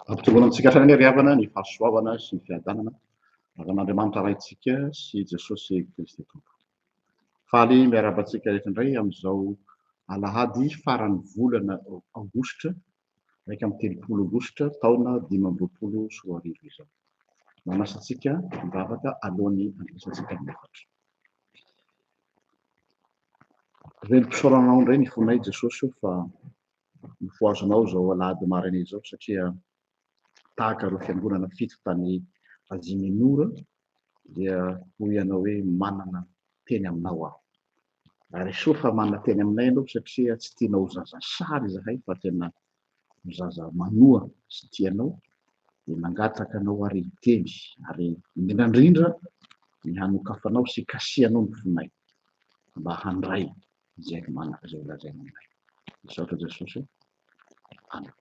Ampitombona antsika hatrany ny riavana ny fahasoavana sy ny fiadanana ary an'Andriamanitra raintsika sy Jesosy Kristy Tompo. Faly miarabantsika rehetra indray amin'izao alahady faran'ny volana aogositra 1 aogositra taona 2024 izao. Manasantsika mivavaka alohan'ny andresantsika ny efatra. Renim-pisaoranao indray ny fonay Jesosy fa mifoazonao zao alahady maraina izao satria tahaka ireo fiangonana fito tany Azia Minora dia hoy ianao hoe manana teny aminao aho. Ary soa fa manana teny aminay ianao satria tsy tianao zaza sary izahay fa tena zaza manoa sy tianao dia nangataka anao ary hiteny ary indrindrandrindra ny hanokafanao sy kasihanao ny fonay mba handray izay manaka izay lazaina aminay. Misaotra Jesosy. Amen.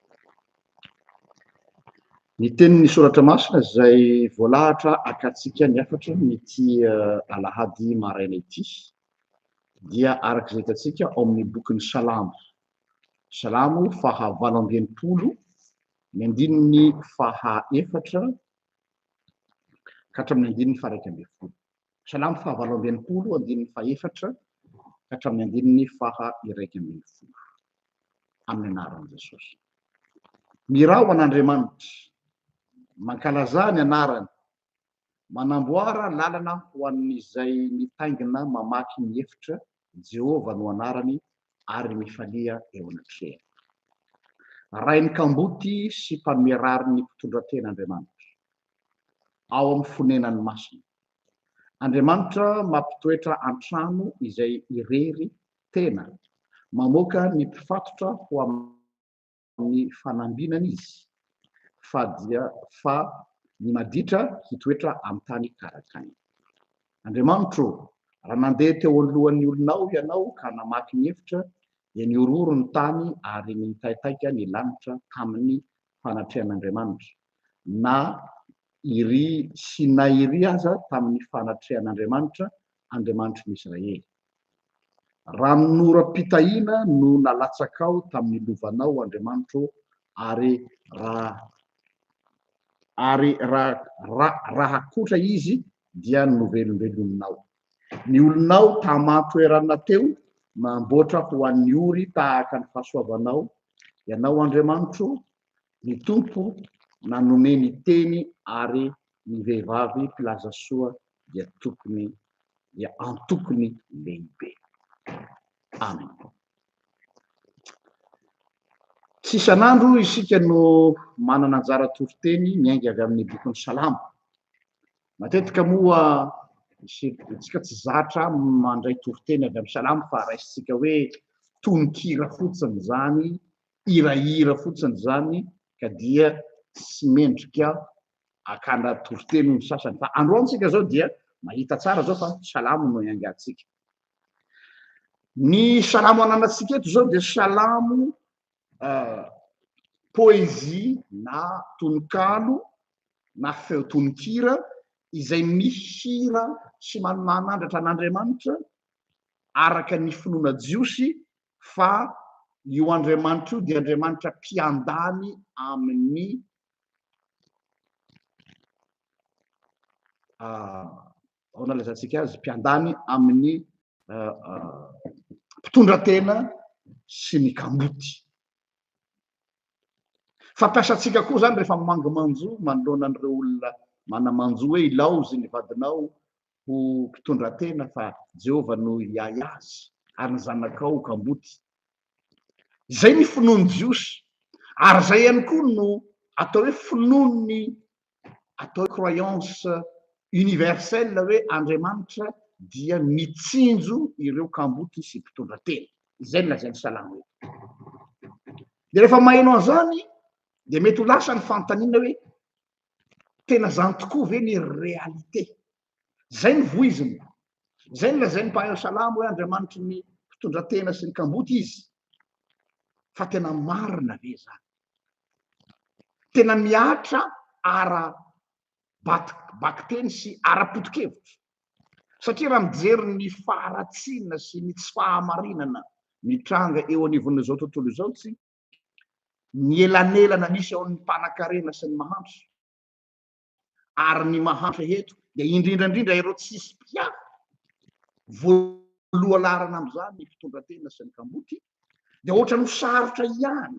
Ny tenin'ny soratra masina izay voalahatra akatsika ny efatra n'ity alahady maraina ity dia arak'izay hitantsika ao amin'ny bokin'ny Salamo. Salamo faha 80 ny andininy faha 4 ka hatramin'ny andininy faha 1. Salamo faha 80 andininy faha 4 ka hatramin'ny andininy faha 1. Amin'ny anaran'i Jesosy. Mirao an'Andriamanitra, mankalaza ny anarany, manamboara lalana ho an'izay mitaingina mamaky ny hevitra Jehova no anarany ary mifalia eo anatrehany. Rainy kamboty sy mpanome rary ny mpitondranten'Andriamanitra ao amin'ny fonenany masina. Andriamanitra mampitoetra an-trano izay irery tena, mamoaka ny mpifatotra ho amin'ny fanambinana izy fa ny maditra hitoetra amin'ny tany karakany. Andriamanitro, raha nandeha teo alohan'ny olonao ianao ka namaky ny hevitra dia niororo ny tany ary nitaitaika ny lanitra tamin'ny fanatrehan'Andriamanitra na iry sy na iry aza tamin'ny fanatrehan'Andriamanitra, Andriamanitr'Israely. Ranonoram-pitahiana no nalatsakao tamin'ny lovanao Andriamanitro ary raha kotra izy dia novelombelonao. Ny olonao tamatoerana teo mamboatra ho an'ny ory tahaka ny fahasoavanao. Ianao Andriamanitro, ny Tompo nanome ny teny ary ny vehivavy mpilaza soa dia antokony lehibe. Amen. Tsy isan'andro isika no manana anjara toroteny miainga avy amin'ny bokin'ny Salamo. Matetika moa isika tsy zatra mandray toroteny avy amin'ny Salamo fa raisitsika hoe tononkira fotsiny zany, hirahira fotsiny zany ka dia tsy mendrika akana toroteny ny sasany. Fa androantsika zao dia mahita tsara zao fa Salamo no iangatsika. Ny Salamo ananatsika eto zao dia Salamo poezie na tononkalo na feo tononkira izay mihira sy manandratra an'Andriamanitra araka ny finoana jiosy fa io Andriamanitra io dia Andriamanitra mpiandany amin'ny ahoana lazatsika azy, mpiandany amin'ny mpitondratena sy ny kamboty. Fampiasantsika koa zany rehefa mangomanjo manoloana an'ireo olona manamanjo hoe ilaozy ny vadinao ho mpitondratena fa Jehova no iay azy ary ny zanakao kamboty. Zay ny finoany jiosy ary zay ihany koa no atao hoe finoany atao croyance universelle hoe Andriamanitra dia mitsinjo ireo kamboty sy mpitondra tena. Izay no lazainy salamo hoe. De rehefa maheno an'izany de mety ho lasa ny fanontaniana hoe tena zany tokoa ve ny réalité. Zay ny voiziny. Zay no lazainy mpahay salamo hoe Andriamanitra ny mpitondra tena sy ny kamboty izy. Fa tena marina ve zany? Tena miatra ara-baky-teny sy ara-potokevitra. Satria raha mijery ny faharatsiana sy ny tsy fahamarinana mitranga eo anivon'izao tontolo izao tsy ny elanelana misy ao amin'ny mpanan-karena sy ny mahantra. Ary ny mahantra eto dia indrindrandrindra ireo tsisy mpiafy voaloha larana amin'izany ny mpitondra tena sy ny kamboty dia ohatra no sarotra ihany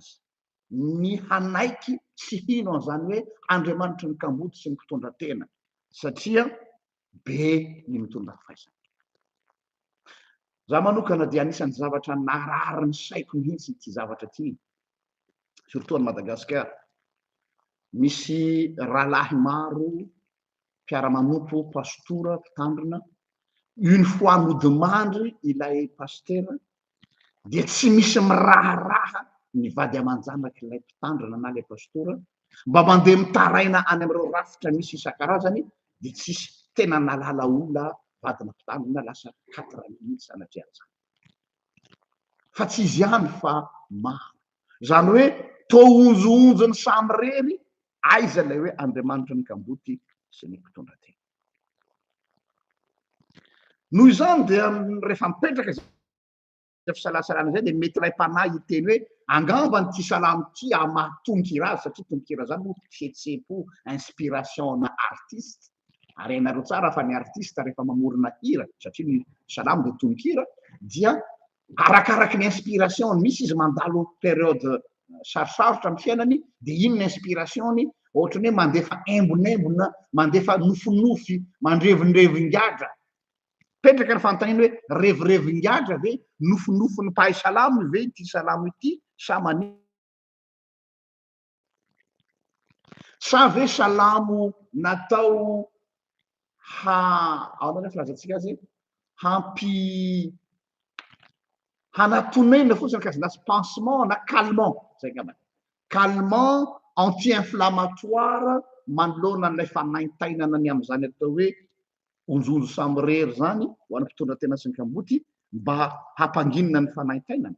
ny hanaiky sy hino an'izany hoe Andriamanitra ny kamboty sy ny mpitondra tena satria be ny mitondra fahaizana. Za manokana dia anisan'ny zavatra narary ny saiko mihitsy ity zavatra ity, surtout any Madagasikara. Misy rahalahy maro mpiara-manompo pastora mpitandrina une fois nodimandry ilay pasteur dia tsy misy miraharaha ny vady aman-janaka ilay mpitandrina na ilay pastora mba mandeha mitaraina any amin'ireo rafitra misy isan-karazany dia tsisy tena nalala ola vadina mpitandrina lasa 4 minutes sanatria an'izany. Fa tsy izy ihany fa maro. Zany hoe toonjoonjony samy rery aiza ilay hoe Andriamanitra ny kamboty sy ny mpitondra tena. Noho izany dia rehefa mipetraka fisalasalana zay dia mety ilay mpanahy hiteny hoe angamba n'ity salamo ity amaha-tononkira azy satria tononkira zany moa fihetsem-po inspiration na artiste. Ary hainareo tsara fa ny artiste rehefa mamorona hira satria ny salamo dia tononkira dia arakaraky ny inspiration misy izy mandalo période sarosarotra amin'ny fiainany dia iny ny inspirationy ohatra ny hoe mandefa embonembona mandefa nofinofy mandrevindrevin-gadra. Petraka ny fanontaniana hoe revirevin-gadra ve nofinofy ny mpahay salamo ve ity salamo ity sa mani sa ve salamo natao ao na filazantsika azy hanatonena fotsiny karazana pansement na calmant zay ngamba calmant anti-inflammatoire manoloana n'ilay fanaintainana ny amin'izany atao hoe onjonjo samy rery zany ho an'ny mpitondra tena sy ny kamboty mba hampanginina ny fanaintainana.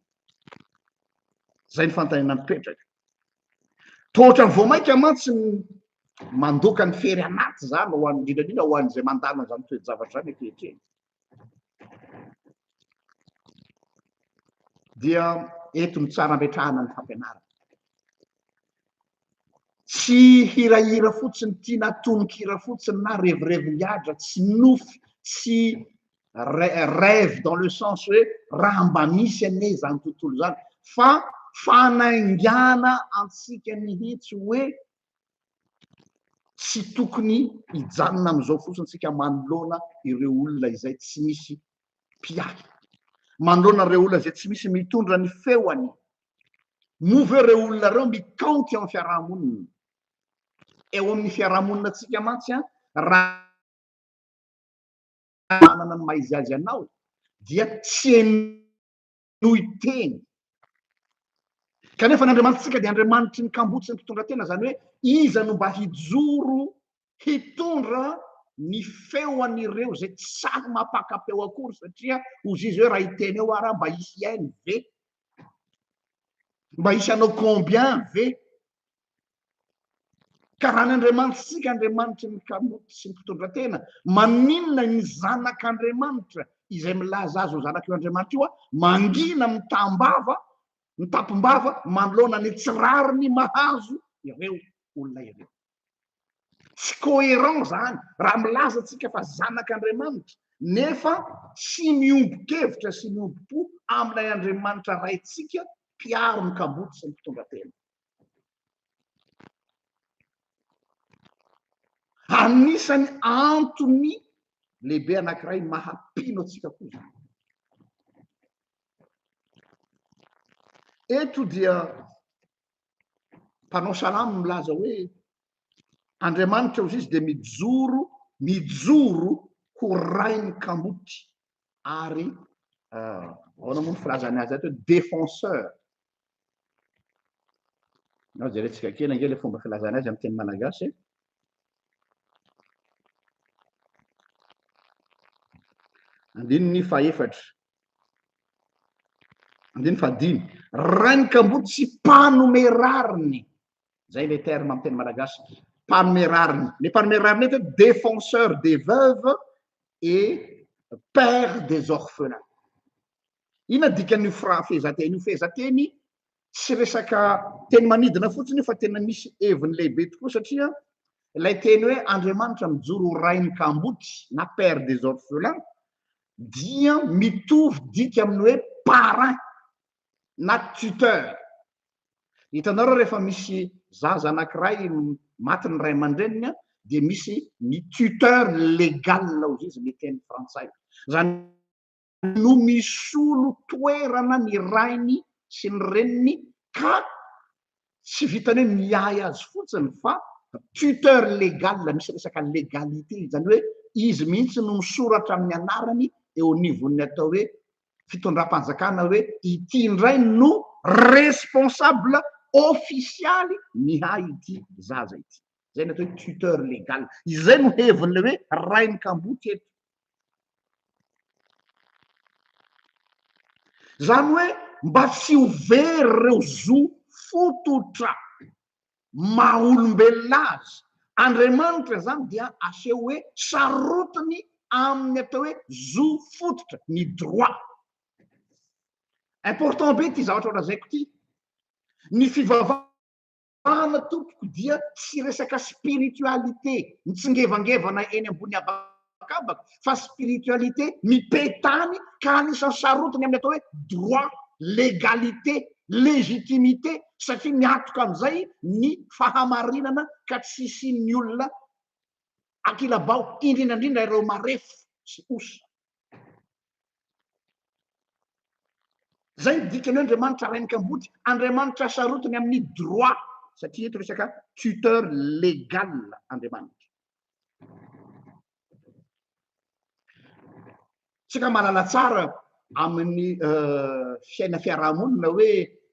Zay ny fanontaniana mipetraka. Toa ohatra ny voamaika mantsy mandoka ny fery anaty zany ho an'ny indrindrandrindra ho an'izay mandalo an'izany toe-javatra zany ankehitriny. Dia eto ny tsara ametrahana ny fampianarana. Tsy hirahira fotsiny tia na tononkira fotsiny na revirevin-gadra tsy nofy tsy rêve dans le sens hoe raha mba misy ane zany tontolo zany fa fanaingana antsika mihitsy hoe tsy tokony hijanona amin'izao fotsiny tsika manoloana ireo olona izay tsy misy mpiahy, manoloana ireo olona izay tsy misy mitondra ny feoany. Move ireo olona ireo mikaonty eo amin'ny fiarahamonina. Eo amin'ny fiarahamonina tsika mantsy raha manana ny maizy azy anao dia tsy enohy teny. Kanefa n'Andriamanitsika dia Andriamanitry ny kamboty sy ny mpitondra tena zany hoe iza no mba hijoro hitondra ny feoan'ireo zay tsy sahy mampakapeo akory satria ozy izy hoe raha hiteny eo ara mba hisy ainy ve mba hisy anao combien ve. Ka raha n'Andriamanitsika Andriamanitry ny kamboty sy ny mpitondra tena maninona ny zanak'Andriamanitra izay milaza azy ho zanak' io Andriamanitra io mangina mitambava mitampom-bava manoloana ny tsirary ny mahazo ireo olona ireo. Tsy cohérent zany raha milaza tsika fa zanak'Andriamanitra nefa tsy miombo-kevitra sy miombo-po amin'ilay Andriamanitra raitsika mpiaro ny kamboty sy ny mpitondra tena. Anisany antony lehibe anankiray mahampino atsika koa. Eto dia mpanao salamo milaza hoe Andriamanitra ozy izy de mijoro ho rainy kamboty ary ahoana moa ny filazany azy ato hoe défenseur. Nao jerentsika kely ange le fomba filazany azy amin'ny teny malagasy. Andininy faefatra, andiny fadimy, rainy kamboty sy mpanome rariny. Zay le terme amin'ny teny malagasy, mpanome rariny. Le mpanome rariny eto hoe défenseur des veuves et père des orphelins. Ina dikan'io fehezanteny io? Fehezanteny tsy resaka teny manidina fotsiny fa tena misy heviny lehibe tokoa, satria ilay teny hoe Andriamanitra mijoro rainy kamboty na père des orphelins dia mitovy dika amin'ny hoe parrain na tuteur. Hitanareo rehefa misy zaza anankiray maty ny ray aman-dreniny dia misy ny tuteur légal ozy izy ny teny frantsay. Zany no misolo toerana ny rainy sy ny reniny ka tsy vitany hoe miay azy fotsiny fa tuteur légal, misy resaka légalité, zany hoe izy mihitsy no misoratra amin'ny anarany eo anivon'ny atao hoe fitondram-panjakana hoe ity indray no responsable officialy mihay ity zaza ity. Zay ny atao hoe tuteur légal. Izay no heviny le hoe rainy kamboty eto. Zany hoe mba tsy ho very reo zo fototra maha-olombelona azy, Andriamanitra zany dia aseho hoe sarotiny amin'ny atao hoe zo fototra, ny droit. Important be ty zavatra lazaiko ty. Ny fivavahana tompoko dia tsy resaka spiritualité mitsingevangevana eny ambony abakabaka, fa spiritualité mipetany ka anisan'ny sarotiny amin'ny atao hoe droit, légalité, légitimité, satria miatoka amin'izay ny fahamarinana ka tsy isian'ny olona ankilabao, indrindrandrindra ireo marefo sy osa. Zay dikany hoe Andriamanitra rainy kamboty, Andriamanitra sarotiny amin'ny droit, satria eto resaka tuteur légal Andriamanitra. Tsika malala tsara amin'ny fiaina fiarahamonina hoe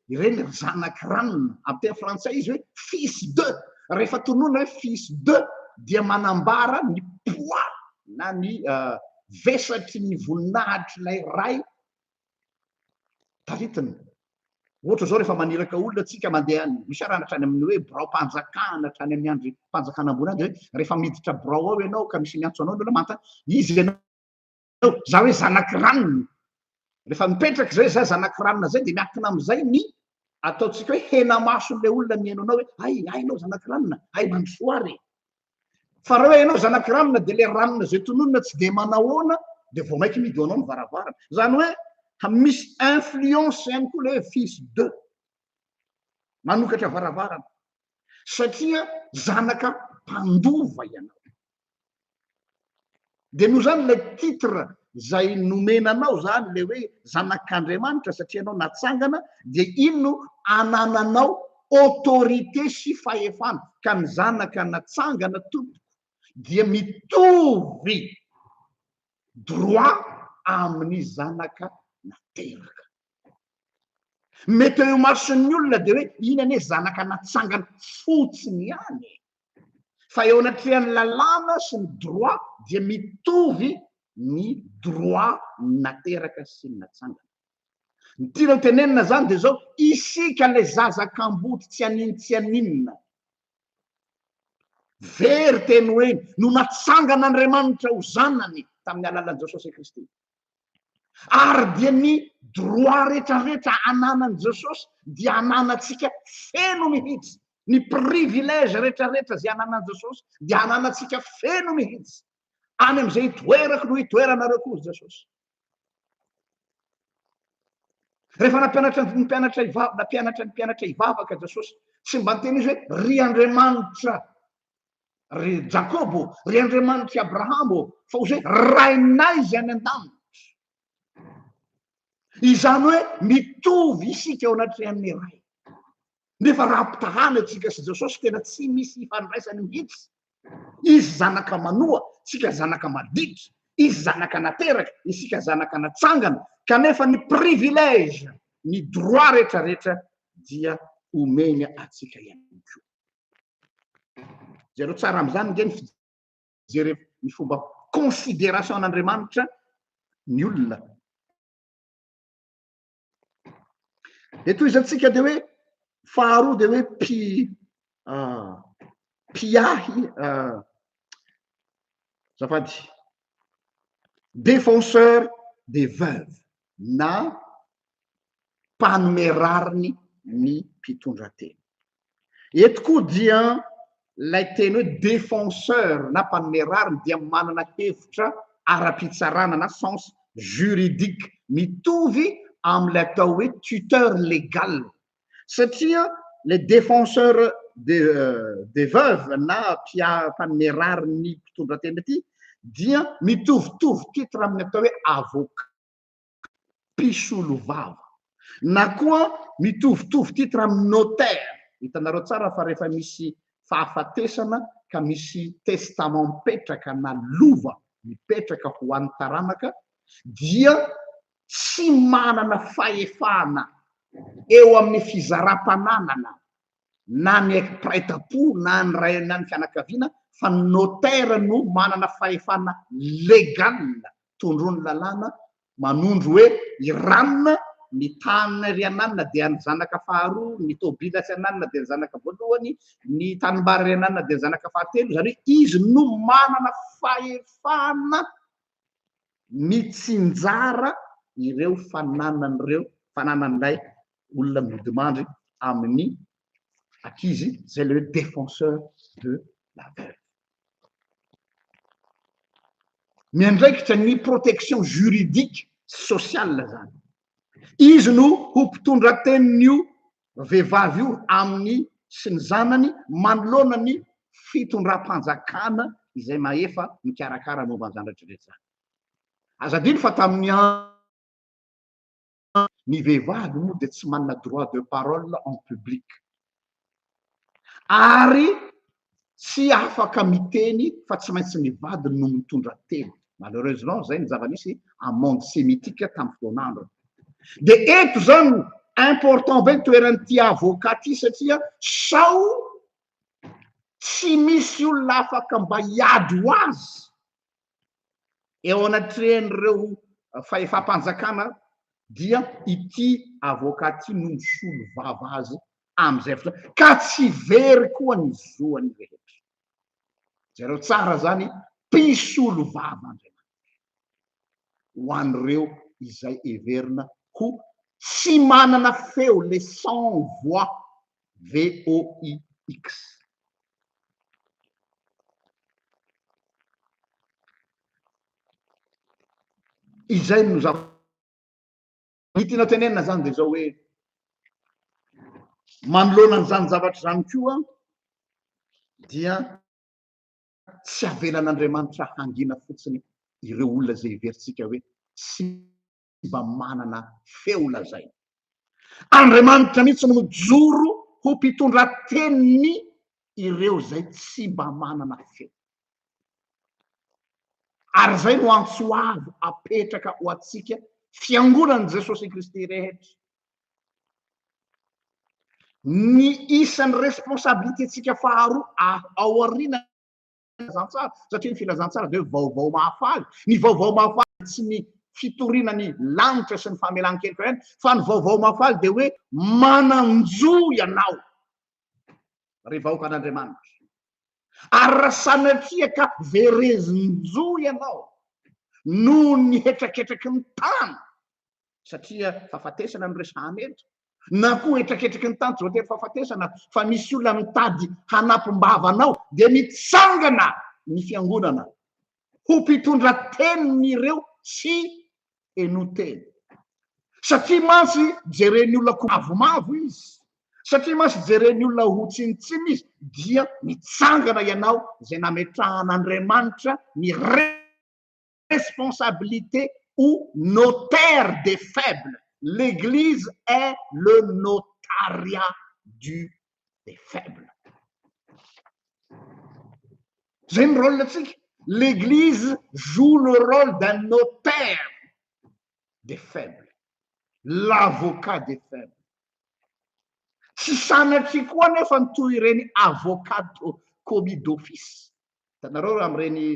ireny zanak'ranona, amin'ny teny frantsay izy hoe fils de. Rehefa tonoina hoe fils de dia manambara ny poids na ny vesatry ny voninahitry ray taritiny. Ohatra zao rehefa maniraka olona tsika mandeha misy arana hatrany amin'ny hoe birao-panjakana, hatrany amin'ny andro fanjakana ambony any, hoe rehefa miditra birao ao ianao ka misy miantso anao ny olona manta, izy ianao za hoe zanak'ranony. Rehefa mipetraka zay za zanak'ranona zay dia miankina amin'izay ny ataotsika hoe hena mason'le olona mihaino anao hoe ay ianao zanak'ranona, ay mandrosoa ary. Fa raha hoe ianao zanak'ranona dia le ranona zay tononona tsy dia manahoana dia vao maiky midy anao ny varavarana. Zany hoe misy influence ihany koa le hoe fils de manokatra varavarana, satria zanaka mpandova ianao. Dia noho zany le titre zay nomenanao zany le hoe zanak'Andriamanitra, satria anao natsangana dia iny no anananao autorité sy fahefana, ka ny zanaka natsangana tompoko dia mitovy droit amin'ny zanaka nateraka. Mety eo mason'ny olona dia hoe iny anie zanaka natsangana fotsiny ihany, fa eo anatrehan'ny lalàna sy ny droit dia mitovy ny droit nateraka sy ny natsangana. Ny tiana ho tenenina zany dia zao, isika le zaza-kamboty tsy aninona very teny hoe no natsangan'Andriamanitra ho zanany tamin'ny alalan'i Jesosy Kristy, ary dia ny droit rehetrarehetra ananan'i Jesosy dia ananantsika feno mihitsy. Ny privilège rehetrarehetra zay ananan'i Jesosy dia ananantsika feno mihitsy any amin'izay itoerako no itoeranareo koa Jesosy. Rehefa nampianatra hivavaka Jesosy, tsy mba niteny izy hoe ry Andriamanitra ry Jakobo, ry Andriamanitra Abrahamo, fa ozy hoe rainay izy any an-danitra. Izany hoe mitovy isika eo anatrehan'ny ray. nefa raha-pitahana atsika sy Jesosy tena tsy misy ifandraisany mihitsy. Izy zanaka manoa, tsika zanaka maditra. Izy zanaka nateraka, isika zanaka natsangana. Kanefa ny privilège, ny droit rehetrarehetra dia omeny atsika ihany koa. Zareo tsara am'izany nge ny fijery ny fomba considération an'Andriamanitra ny olona. Eto izy atsika de hoe faharoa de hoe piahy zafady défenseur des veuves na mpanome rariny ny mpitondratena. Eto koa dia lay teny hoe défenseur na mpanome rariny dia manana hevitra ara-pitsarana na sens juridique mitovy am'lay atao hoe tuteur légal, satria les défenseurs des veuves na mpanome rariny ny mpitondratena ty dia mitovitovy titre amin'ny atao hoe avocat, mpisolo vava, na koa mitovitovy titre amin'ny notaire. Hitanareo tsara fa rehefa misy fahafatesana ka misy testament mipetraka na lova mipetraka ho an'ny taranaka dia tsy manana fahefana eo amin'ny fizaram-pananana na ny praita-po na ny ray na ny fianakaviana fa ny notaire no manana fahefana legal tondrony lalàna manondro hoe iranona ny tany ry ananina dia ny zanaka faharoa, ny tôbila sy ananina dia ny zanaka voalohany, ny tanimbary ry ananina dia ny zanaka fahatelo. Zany hoe izy no manana fahefana mitsinjara ireo fananan'ilay olona mody mandry amin'ny ankizy, zay le défenseur de la veuve. Miandraikitra ny protection juridique sociale zany. Izy no ho mpitondra-ten'io vehivavy io amin'ny sy ny zanany manoloana ny fitondram-panjakana izay maefa mikarakara momba an'izany rehetrarehetra zany. Azadino fa tamin'ny ny vehivavy moa dia tsy manana droit de parole en public, ary tsy afaka miteny fa tsy maintsy ny vadiny no mitondra teny. Malheureusement zay ny zava-misy en monde sémitique tamin'ny fotoan'andro. De eto zany important be toeran'ity avocat ty satria sao tsy misy olona afaka mba hiady ho azy eo anatrehan'ireo fahefam-panjakana dia ity avocat ty no misolo vava azy am'izay fotoana ka tsy very koa ny zoany rehetra. Zareo tsara zany mpisolo vava ho an'ireo izay everina ho tsy manana feo le sans voix VOIX. Izay no tiana tenenina zany de zao hoe manoloana an'izany zavatra zany koa dia tsy avelan'Andriamanitra hangina fotsiny ireo olona zay everitsika hoe tsy mba manana feo lazay. Andriamanitra mihitsy no mijoro ho mpitondra-teniny ireo zay tsy mba manana feo. Ary zay no antsoavo apetraka ho atsika fiangonan'i Jesosy Kristy rehetra. Ny isan'ny responsabilité tsika faharoa ao aoriana filazantsara, satria ny filazantsara de vaovao mahafaly. Ny vaovao mahafaly tsy ny fitoriana ny lanitra sy ny famelan-keloka ihany, fa ny vaovao mahafaly de hoe mananjo ianao ry vahoaka an'Andriamanitra. Ary raha sanatria ka verezinjo ianao no ny hetraketraky ny tany, satria fahafatesana no resahana eto, na koa hetraketraky ny tany tsy voatery fahafatesana fa misy olona mitady hanampim-bavanao de mitsangana ny fiangonana ho mpitondra-teniny ireo tsy enoteny. Satria masy jereny olona ko mavomavo izy, satria masy jereny olona ho tsinitsiny izy, dia mitsangana ianao zay nametrahan'Andriamanitra ny responsabilité ou notaire des faibles. L'église est le notariat des faibles. Zay ny rôle atsika. L'église joue le rôle d'un notaire des faibles, l'avocat des faibles. Tsy sanatry koa nefa nitoy ireny avocat commis d'office. Tanareo am'ireny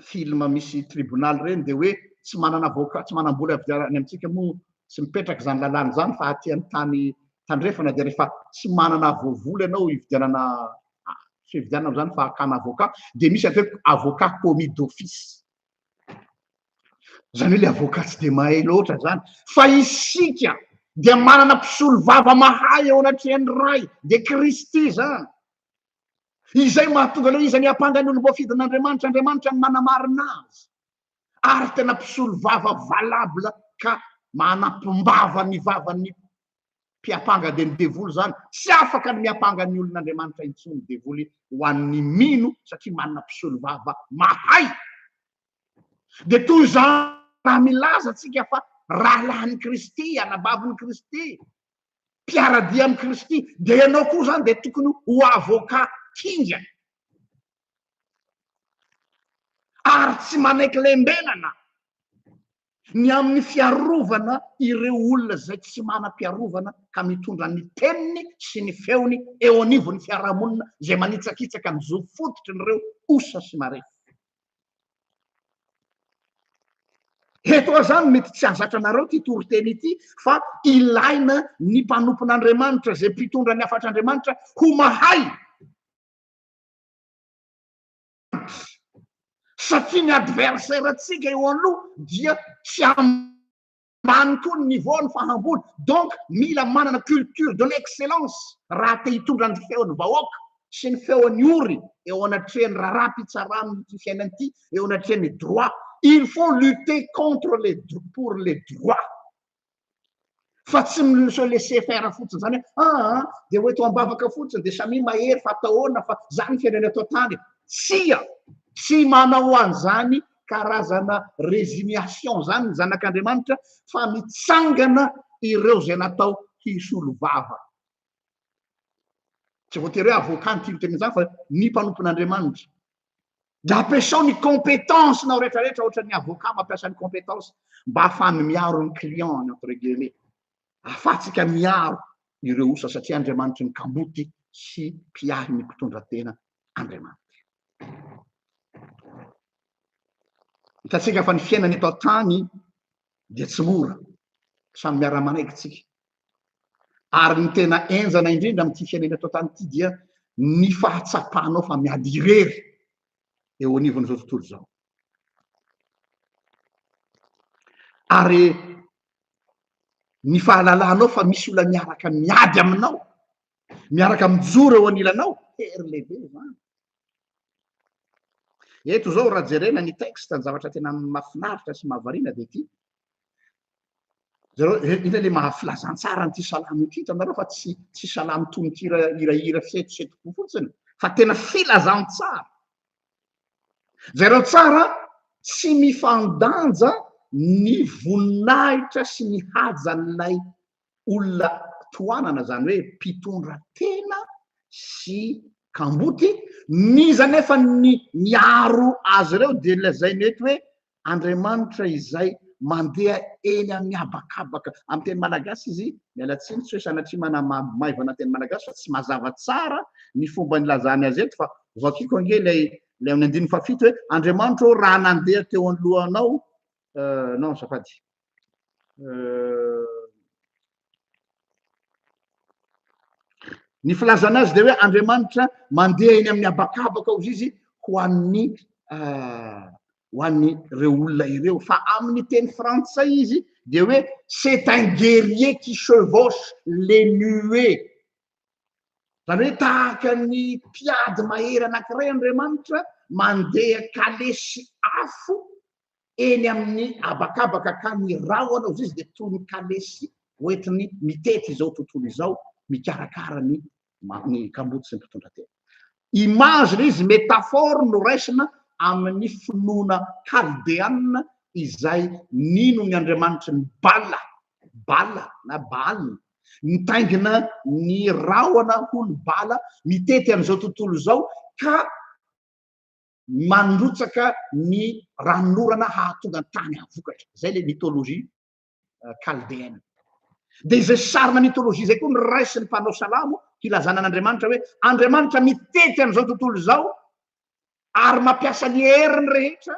film misy tribunal reny de hoe tsy manana avocat, tsy manam-bola avidianany amintsika moa tsy mipetraka zany lalàna zany fa aty amin'ny tany tandrefana de rehefa tsy manana voavola ianao hividianana fividianana zany fa akana avocat de misy atao avocat commis d'office. Zany hoe le avocat tsy de mahay loatra zany fa isika dia manana mpisolo vava mahay ao anatrehan'ny ray de Kristy zany. Izay mahatonga aloha izy ny ampangany olom-boafidin'Andriamanitra, Andriamanitra ny manamarina azy ary tena mpisolo vava valable ka manampimbava ny vavan'ny mpiapanga de ny devoly zany tsy afaka ny miapanga ny olon'Andriamanitra intsony devoly ho an'ny mino satria manana mpisolo vava mahay. De toy zany raha milaza atsika fa rahalahin'ny Kristy, anabavin'ny Kristy, mpiaradia amin'ny Kristy, de ianao koa zany de tokony ho avocat kinga ary tsy manaiky lembenana ny amin'ny fiarovana ireo olona zay tsy manam-piarovana ka mitondra ny teniny sy ny feony eo anivon'ny fiarahamonina zay manitsakitsaka mizo fototry n'ireo osa sy marefo. Eto zany mety tsy azatra anareo ty toriteny ity fa ilaina ny mpanompon'Andriamanitra zay mpitondra ny afatr'Andriamanitra ho mahay satria ny adversaire atsika eo aloha dia tsy ambany koa ny niveau ny fahambony. Donc mila manana culture de l'excellence raha te hitondra ny feon'ny vahoaka sy ny feon'ny ory eo anatrehan'ny raharaha mpitsarany ty fiainany ity eo anatrehan'ny droit. Il faut lutter contre pour les droits. Fa tsy se laisser faire fotsiny zany hoe de hoe to ambavaka fotsiny de samy mahery fa atahoana fa zany fiainana atao tany. Tsia tsy manao an'izany karazana résignation zany ny zanak'Andriamanitra fa mitsangana ireo zay natao hisolo vava. Tsy voatery hoe avocat ny tiany zany fa ny mpanompon'Andriamanitra. Da ampiasao ny compétence nao rehetrarehetra ohatra ny avocat mampiasa ny compétence mba ahafahany miaro ny client entre guillemets, ahafahantsika miaro ireo osa satria Andriamanitra ny kamboty sy mpiahy ny mpitondra tena Andriamanitra. Hitatsika fa ny fiainany eto tany dia tsy mora, samy miara-manaiky tsika. Ary ny tena enjana indrindra amin'ity fiainana eto tany ity dia ny fahatsapanao fa miady irery eo anivon'izao tontolo zao. Ary ny fahalalanao fa misy olona miaraka miady aminao, miaraka mijoro eo anilanao, hery lehibe zany. Eto zao raha jerena ny texte ny zavatra tena mahafinaritra sy mahavariana de ty. Zareo ina le mahafilazantsara nyty salamo ity hitanareo fa tsy salamo tonity hirahira fisetosetopo fotsiny fa tena filazantsara. Zareo tsara tsy mifandanja ny voninahitra sy ny hajan'ilay olona toanana zany hoe mpitondra tena sy kamboty niza nefa ny miaro azy ireo de lazay ny eto hoe Andriamanitra izay mandeha eny amin'ny habakabaka amin'ny teny malagasy izy mialatsiny tsy hoe sanatria maivana teny malagasy fa tsy mazava tsara ny fomba nilazany azy eto fa vakiko ange lay amin'ny andiny fafito hoe Andriamanitra o raha nandeha teo anoloanao non safady ny filazana azy de hoe Andriamanitra mandeha eny amin'ny habakabaka ozy izy ho an'ny reo olona ireo fa amin'ny teny frantsay izy de hoe c'est un guerrier qui chevauche les nuées. Zany hoe tahaka ny mpiady mahery anankiray Andriamanitra mandeha kalesy afo eny amin'ny habakabaka ka ny rahona ozy izy de toy ny kalesy hoentiny mitety izao tontolo izao mikarakara ny kamboty sy ny mpitondra tena. Image le izy métaphore no raisina amin'ny finoana kaldéanina izay nino ny Andriamanitra ny bala na balina mitaingina ny rahoana olo-bala mitety amin'izao tontolo zao ka mandrotsaka ny ranorana hahatonga ny tany havokatra. Zay le mytôlôjia chaldéenne. De izay sarina mytôlôjia zay koa ny raisin'ny mpanao salamo hilazana an'Andriamanitra hoe Andriamanitra mitety amin'izao tontolo zao ary mampiasa ny heriny rehetra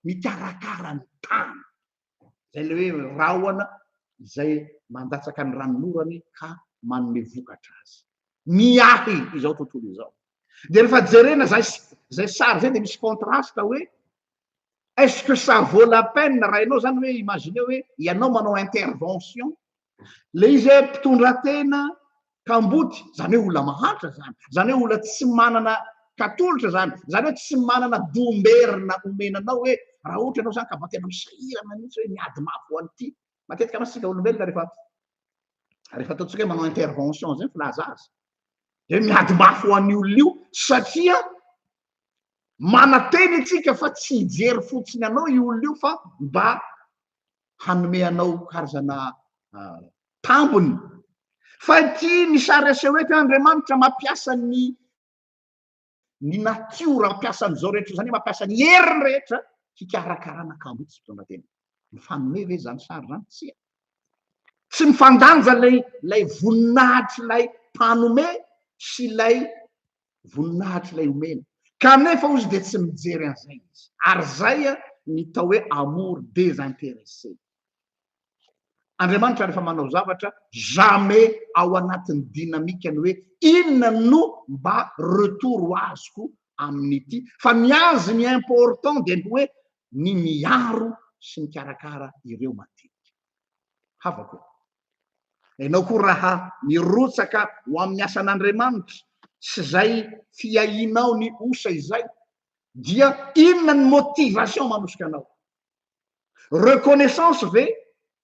mikarakara ny tany. Zay le hoe rahoana izay mandatsaka ny ranorany ka manome vokatra azy. Miahy izao tontolo izao. De rehefa jerena zay sary zay de misy contraste hoe est-ce que ça vaut la peine raha ianao zany hoe imaginez hoe ianao manao intervention le izy hoe mpitondra-tena kamboty zany hoe olona mahantra zany hoe olona tsy manana katolotra zany hoe tsy manana domberina omenanao hoe raha ohatra ianao zany ka tena misahirana mihitsy hoe miady mafy ho an'ity. Matetika masika olombelona rehefa ataontsika hoe manao intervention zay filaza azy de miady mafy ho an'ny olona io satria manateny itsika fa tsy hijery fotsiny anao io olona io fa mba hanome anao karazana tambony. Fa ity ny sary aseho hoe Andriamanitra mampiasa ny natiora mampiasa an'izao rehetra zany mampiasa ny heriny rehetra hikarakarana kamboty sy mpitondra-tena. Mifanome ve zany sary zany? Tsy mifandanja lay voninahitry lay mpanome sy lay voninahitry lay omena kanefa ozy de tsy mijery an'izay izy. Ary zay ny tao hoe amour désintéressé. Andriamanitra rehefa manao zavatra jamais ao anatin'ny dinamikany hoe inona no mba retour ho azoko amin'ity fa ny azy ny important de hoe ny miaro sy mikarakara ireo matinika. Havako ianao koa raha mirotsaka ho amin'ny asan'Andriamanitra sy zay fiahinao ny osa izay dia inona ny motivation manosika anao? Reconnaissance ve?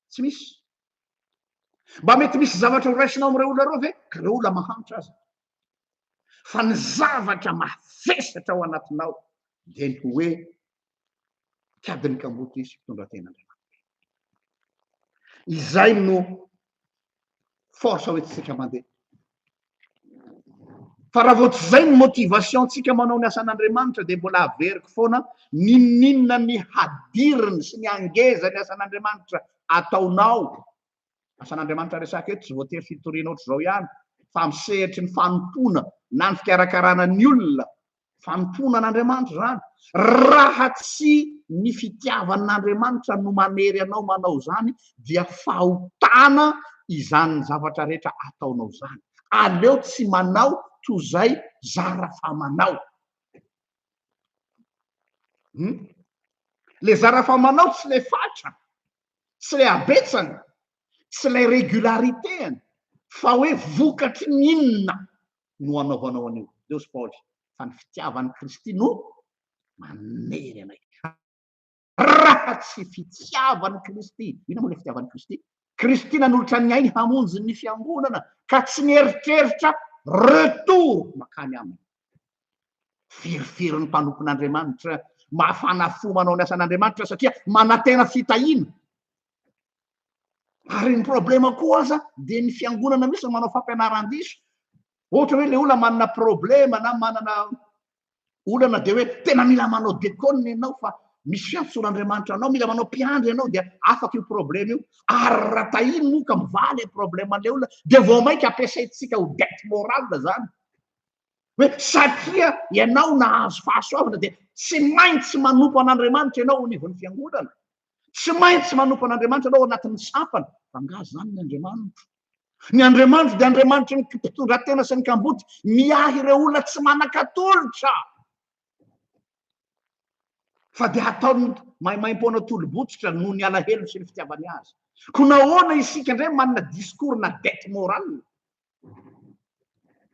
Tsy misy. Mba mety misy zavatra horaisinao am'ireo olona reo ve? Ka reo olona mahantra azy. Fa ny zavatra mavesatra ao anatinao de ny hoe tiadiny kamboty sy mpitondra-ten'Andriamanitra. Izay no force hoentsika mandeha. Fa raha vao tsy zay ny motivation tsika manao ny asan'Andriamanitra de mbola averiko foana ninona ny hadiriny sy ny angeza ny asan'Andriamanitra ataonao. Asan'Andriamanitra resaka eto tsy voatery fitoriana ohatry zao ihany fa misehetry ny fanompona na ny fikarakarana ny olona. Fanompona an'Andriamanitra zany. Raha tsy ny fitiavan'Andriamanitra no manery anao manao zany dia fahotana izany zavatra rehetra ataonao zany. Aleo tsy manao toy zay zara fa manao. Le zara fa manao tsy le fatra, tsy le abetsana, tsy le régularitéany fa hoe vokatry ny inona no anaovanao an'io. Deus Paul fa ny fitiavan'ny Kristy no manery anay. Raha tsy fitiavan'ny Kristy, ino moa le fitiavan'ny Kristy? Kristy nanolotra ny ainy hamonjy ny fiangonana ka tsy nieritreritra retour makany aminy. Firifirin'ny mpanompon'Andriamanitra mafana fo manao ny asan'Andriamanitra satria manantena fitahina. Ary ny problema koa aza de ny fiangonana misy manao fampianaran-diso. Ohatra hoe le olona manana problema na manana olana de hoe tena mila manao dekône ianao fa misy fiantson'Andriamanitra anao, mila manao mpiandry ianao de afaka io problema io. Ary raha tahiny moa ka mivaly probleman'le olona de vao mainka ampiasaitsika ho dette morale zany. Hoe satria ianao nahazo fahasoavana de tsy maintsy manompo an'Andriamanitra ianao ho nivon'ny fiangonana. Tsy maintsy manompo an'Andriamanitra ianao anatin'ny sampana. Fa ngazy zany ny Andriamanitra. Ny Andriamanitra de Andriamanitra ny mpitondra-tena sy ny kamboty miahy ireo olona tsy manan-katolotra. Fa de ataony maimaimpona tolo-botsitra noho ny alahelo sy ny fitiavany azy. Ko nahoana isika indray manana discours na dette morale.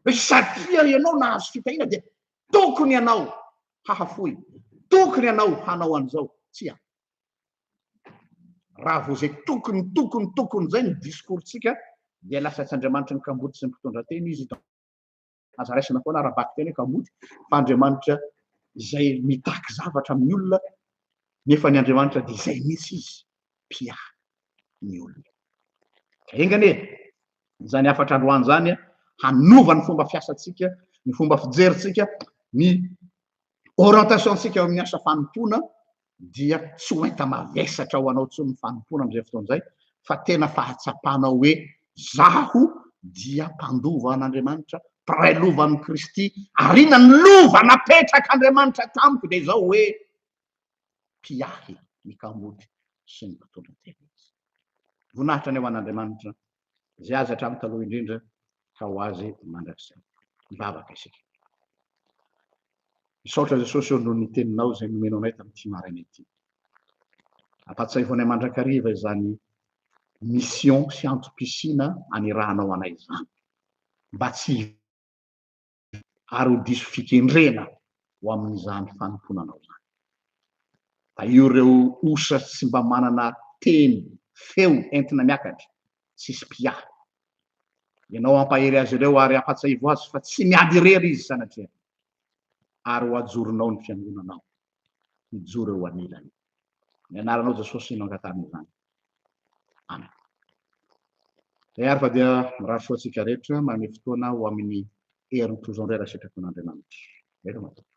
Satria ianao nahazo fitahina de tokony ianao hahafoy, tokony ianao hanao an'izao. Tsia. Raha vao zay tokony zay ny discourtsika dia lasa tsy Andriamanitra ny kamboty sy ny mpitondra-tena izy. Aza raisina foana arabaky teny kamboty fa Andriamanitra izay mitaky zavatra amin'ny olona nefa ny Andriamanitra dia izay mihitsy izy mpiahy ny olona. Engany e zany afatra androany zany hanova ny fomba fiasatsika ny fomba fijeritsika ny orientationtsika eo amin'ny asa fanompona dia tsy hoenta mavesatra ho anao tsy ny fanompona am'izay fotoan'izay fa tena fahatsapanao hoe zaho dia mpandova an'andriamanitra mpiray lova amin'ny Kristy arina ny lova napetraka andriamanitra tamiko de zao hoe mpiahy ny kamody sy ny mpitondra tena izy vonahitra ny eo an'andriamanitra zay azy hatramin'ny taloha indrindra ka ho azy mandrakizay mivavaka isika misaotra Jesosy eo noho ny teninao zay nomenao anay tamin'ity maraina ity ampatsay vonay mandrakariva izany mission sy antom-pisina anirahanao anay zany mba tsy ary ho diso fikendrena ho amin'izany fanomponanao zany da io reo osa tsy mba manana teny feo entina miakatra tsisy mpiahy ianao ampahery azy ireo ary ampatsaivo azy fa tsy miady rery izy sanatria ary ho ajoronao ny fiangonanao mijoro eo anilany ny anaranao Jesosy no angatan'izany amen ary fa dia mirary soatsika rehetra manome fotoana ho amin'ny herin'ny tozandrera sitrapon'Andriamanitra.